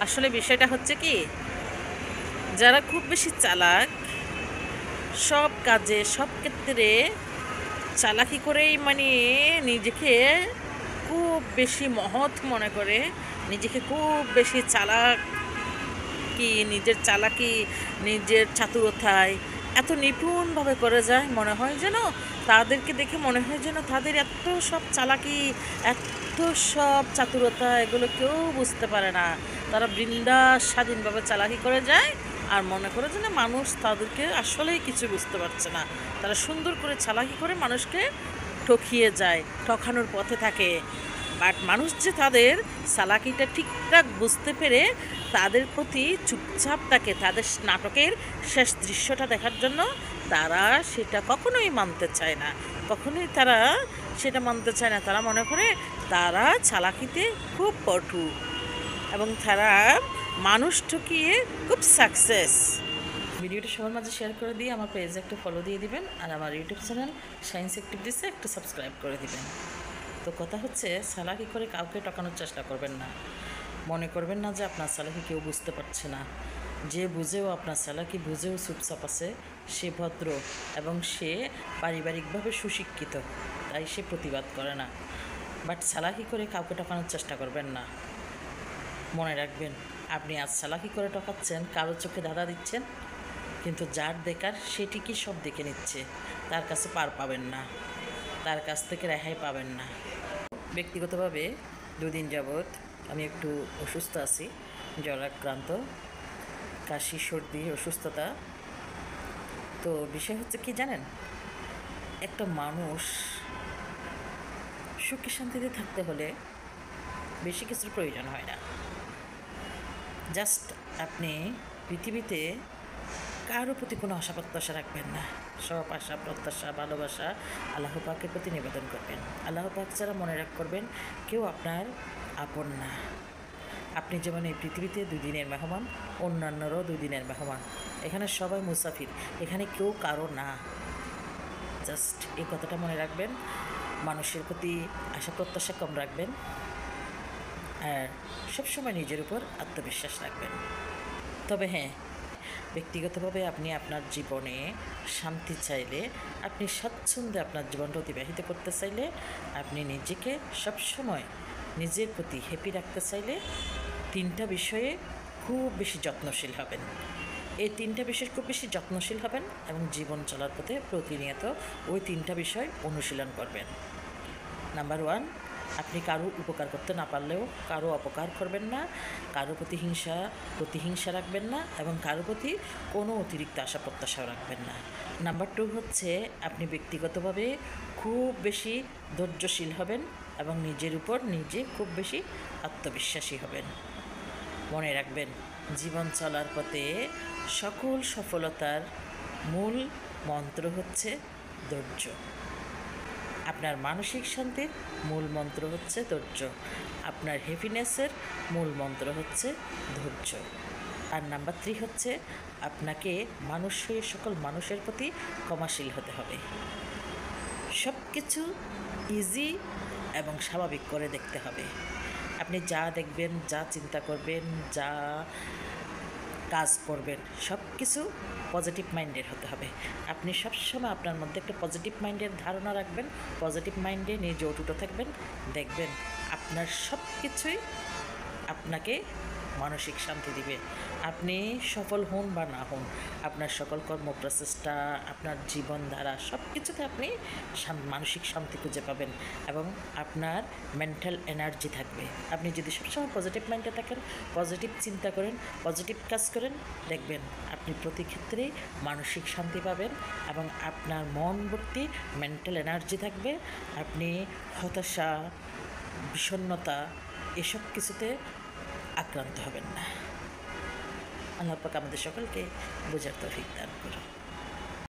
আসলে বিষয়টা হচ্ছে কি, যারা খুব বেশি চালাক, সব কাজে সব ক্ষেত্রে চালাকি করেই নিজেকে খুব বেশি মহৎ মনে করে, নিজেকে খুব বেশি চালাক, কি নিজের চালাকি, নিজের চাতুরতায় এত নিপুণভাবে করে যায়, মনে হয় যেন তাদেরকে দেখে মনে হয় যেন তাদের এত সব চালাকি, এত সব চাতুরতা এগুলো কেউ বুঝতে পারে না। তারা বৃন্দাস স্বাধীনভাবে চালাকি করে যায় আর মনে করে যেন মানুষ তাদেরকে আসলেই কিছু বুঝতে পারছে না। তারা সুন্দর করে চালাকি করে মানুষকে ঠকিয়ে যায়, ঠকানোর পথে থাকে। বাট মানুষ যে তাদের চালাকিটা ঠিকঠাক বুঝতে পেরে তাদের প্রতি চুপচাপ থাকে, তাদের নাটকের শেষ দৃশ্যটা দেখার জন্য তারা সেটা কখনোই মানতে চায় না, কখনোই তারা সেটা মানতে চায় না। তারা মনে করে তারা চালাকিতে খুব পটু এবং তারা মানুষ ঠকিয়ে খুব সাকসেস। ভিডিওটা সবার মাঝে শেয়ার করে দিয়ে আমার পেজে একটা ফলো দিয়ে দিবেন, আর আমার ইউটিউব চ্যানেল সায়েন্স অ্যাক্টিভিটিসে একটু সাবস্ক্রাইব করে দিবেন। তো কথা হচ্ছে, চালাকি করে কাউকে টকানোর চেষ্টা করবেন না। মনে করবেন না যে আপনার চালাকি কেউ বুঝতে পারছে না। যে বুঝেও আপনার চালাকি বুঝেও চুপচাপ আছে, সে ভদ্র এবং সে পারিবারিকভাবে সুশিক্ষিত, তাই সে প্রতিবাদ করে না। বাট চালাকি করে কাউকে টকানোর চেষ্টা করবেন না। মনে রাখবেন, আপনি আজ চালাকি করে টকাচ্ছেন, কারো চোখে ধাঁধা দিচ্ছেন, কিন্তু যার দেখার সেটি কি সব দেখে নিচ্ছে, তার কাছে পার পাবেন না, তার কাছ থেকে রেহাই পাবেন না। ব্যক্তিগতভাবে দুদিন যাবৎ আমি একটু অসুস্থ আছি, জ্বরাক্রান্ত, কাশি, সর্দি, অসুস্থতা। তো বিষয় হচ্ছে কি জানেন, একটা মানুষ সুখে শান্তিতে থাকতে হলে বেশি কিছুর প্রয়োজন হয় না। জাস্ট আপনি পৃথিবীতে কারো প্রতি কোনো আশা প্রত্যাশা রাখবেন না। সব আশা প্রত্যাশা ভালোবাসা আল্লাহ পাকের প্রতি নিবেদন করবেন। আল্লাহ পাক ছাড়া মনে রাখবেন কেউ আপনার আপন না। আপনি যেমন এই পৃথিবীতে 2 দিনের মেহমান, অন্যান্যরাও 2 দিনের মেহমান। এখানে সবাই মুসাফির, এখানে কেউ কারো না। জাস্ট এই কথাটা মনে রাখবেন। মানুষের প্রতি আশা প্রত্যাশা কম রাখবেন, আর সবসময় নিজের উপর আত্মবিশ্বাস রাখবেন। তবে হ্যাঁ, ব্যক্তিগতভাবে আপনি আপনার জীবনে শান্তি চাইলে, আপনি স্বাচ্ছন্দ্যে আপনার জীবনটা অতিবাহিত করতে চাইলে, আপনি নিজেকে সবসময় নিজের প্রতি হ্যাপি রাখতে চাইলে 3টা বিষয়ে খুব বেশি যত্নশীল হবেন। এই 3টা বিষয়ে খুব বেশি যত্নশীল হবেন এবং জীবন চলার পথে প্রতিনিয়ত ওই 3টা বিষয় অনুশীলন করবেন। নাম্বার 1, আপনি কারো উপকার করতে না পারলেও কারো অপকার করবেন না, কারো প্রতিহিংসা রাখবেন না এবং কারো প্রতি কোনো অতিরিক্ত আশা প্রত্যাশাও রাখবেন না। নাম্বার 2 হচ্ছে, আপনি ব্যক্তিগতভাবে খুব বেশি ধৈর্যশীল হবেন এবং নিজের উপর নিজে খুব বেশি আত্মবিশ্বাসী হবেন। মনে রাখবেন, জীবন চলার পথে সকল সফলতার মূল মন্ত্র হচ্ছে ধৈর্য। আপনার মানসিক শান্তির মূল মন্ত্র হচ্ছে ধৈর্য, আপনার হ্যাপিনেসের মূল মন্ত্র হচ্ছে ধৈর্য। আর নাম্বার 3 হচ্ছে, আপনাকে সকল মানুষের প্রতি ক্ষমাশীল হতে হবে। সব কিছু ইজি এবং স্বাভাবিক করে দেখতে হবে। আপনি যা দেখবেন, যা চিন্তা করবেন, যা কাজ করবেন, সব কিছু পজিটিভ মাইন্ডের হতে হবে। আপনি সবসময় আপনার মধ্যে একটা পজিটিভ মাইন্ডের ধারণা রাখবেন, পজিটিভ মাইন্ডে নিজে অটুট থাকবেন, দেখবেন আপনার সব কিছুই আপনাকে মানসিক শান্তি দিবে। আপনি সফল হন বা না হন, আপনার সকল কর্মপ্রচেষ্টা, আপনার জীবনধারা সব কিছুতে আপনি মানসিক শান্তি খুঁজে পাবেন এবং আপনার মেন্টাল এনার্জি থাকবে। আপনি যদি সবসময় পজিটিভ মাইন্ডে থাকেন, পজিটিভ চিন্তা করেন, পজিটিভ কাজ করেন, দেখবেন আপনি প্রতি ক্ষেত্রেই মানসিক শান্তি পাবেন এবং আপনার মন ভর্তি মেন্টাল এনার্জি থাকবে। আপনি হতাশা, বিষণ্ণতা এসব কিছুতে আক্রান্ত হবেন না। আল্লাহ পাক আমাদের সকলকে বোঝার তৌফিক দান করুন।